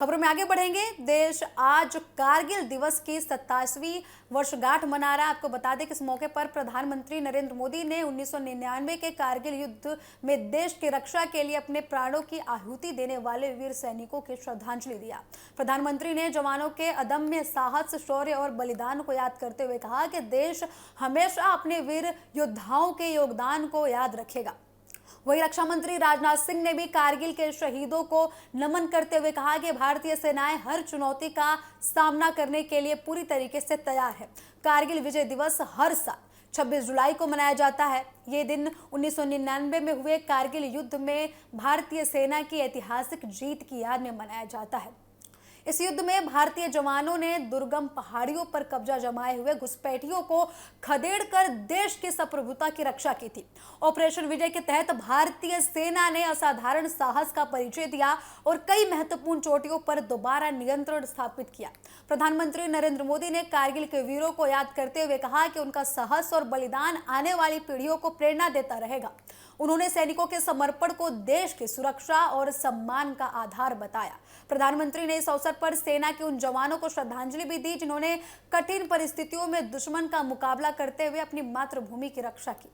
खबरों में आगे बढ़ेंगे। देश आज कारगिल दिवस की 27वीं वर्षगांठ मना रहा है। आपको बता दें कि इस मौके पर प्रधानमंत्री नरेंद्र मोदी ने 1999 के कारगिल युद्ध में देश की रक्षा के लिए अपने प्राणों की आहुति देने वाले वीर सैनिकों की श्रद्धांजलि दिया। प्रधानमंत्री ने जवानों के अदम्य साहस, शौर्य और बलिदान को याद करते हुए कहा कि देश हमेशा अपने वीर योद्धाओं के योगदान को याद रखेगा। वहीं रक्षा मंत्री राजनाथ सिंह ने भी कारगिल के शहीदों को नमन करते हुए कहा कि भारतीय सेनाएं हर चुनौती का सामना करने के लिए पूरी तरीके से तैयार है। कारगिल विजय दिवस हर साल 26 जुलाई को मनाया जाता है। ये दिन 1999 में हुए कारगिल युद्ध में भारतीय सेना की ऐतिहासिक जीत की याद में मनाया जाता है। इस युद्ध में भारतीय जवानों ने दुर्गम पहाड़ियों पर कब्जा जमाए हुए घुसपैठियों को खदेड़कर देश की संप्रभुता की रक्षा की थी। ऑपरेशन विजय के तहत भारतीय सेना ने असाधारण साहस का परिचय दिया और कई महत्वपूर्ण चोटियों पर दोबारा नियंत्रण स्थापित किया। प्रधानमंत्री नरेंद्र मोदी ने कारगिल के वीरों को याद करते हुए कहा कि उनका साहस और बलिदान आने वाली पीढ़ियों को प्रेरणा देता रहेगा। उन्होंने सैनिकों के समर्पण को देश की सुरक्षा और सम्मान का आधार बताया। प्रधानमंत्री ने इस अवसर पर सेना के उन जवानों को श्रद्धांजलि भी दी जिन्होंने कठिन परिस्थितियों में दुश्मन का मुकाबला करते हुए अपनी मातृभूमि की रक्षा की।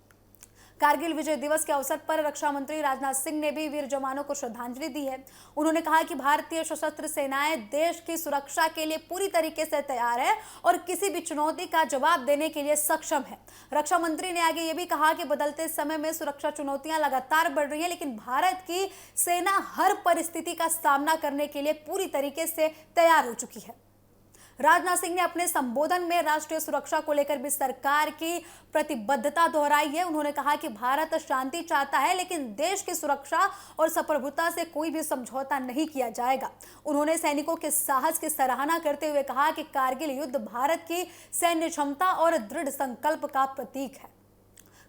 कारगिल विजय दिवस के अवसर पर रक्षा मंत्री राजनाथ सिंह ने भी वीर जवानों को श्रद्धांजलि दी है। उन्होंने कहा कि भारतीय सशस्त्र सेनाएं देश की सुरक्षा के लिए पूरी तरीके से तैयार है और किसी भी चुनौती का जवाब देने के लिए सक्षम है। रक्षा मंत्री ने आगे ये भी कहा कि बदलते समय में सुरक्षा चुनौतियां लगातार बढ़ रही हैं, लेकिन भारत की सेना हर परिस्थिति का सामना करने के लिए पूरी तरीके से तैयार हो चुकी है। राजनाथ सिंह ने अपने संबोधन में राष्ट्रीय सुरक्षा को लेकर भी सरकार की प्रतिबद्धता दोहराई है। उन्होंने कहा कि भारत शांति चाहता है, लेकिन देश की सुरक्षा और संप्रभुता से कोई भी समझौता नहीं किया जाएगा। उन्होंने सैनिकों के साहस की सराहना करते हुए कहा कि कारगिल युद्ध भारत की सैन्य क्षमता और दृढ़ संकल्प का प्रतीक है।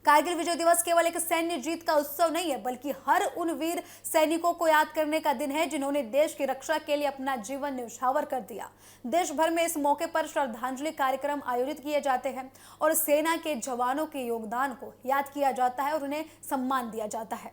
कारगिल विजय दिवस केवल एक सैन्य जीत का उत्सव नहीं है, बल्कि हर उन वीर सैनिकों को याद करने का दिन है जिन्होंने देश की रक्षा के लिए अपना जीवन न्यौछावर कर दिया। देश भर में इस मौके पर श्रद्धांजलि कार्यक्रम आयोजित किए जाते हैं और सेना के जवानों के योगदान को याद किया जाता है और उन्हें सम्मान दिया जाता है।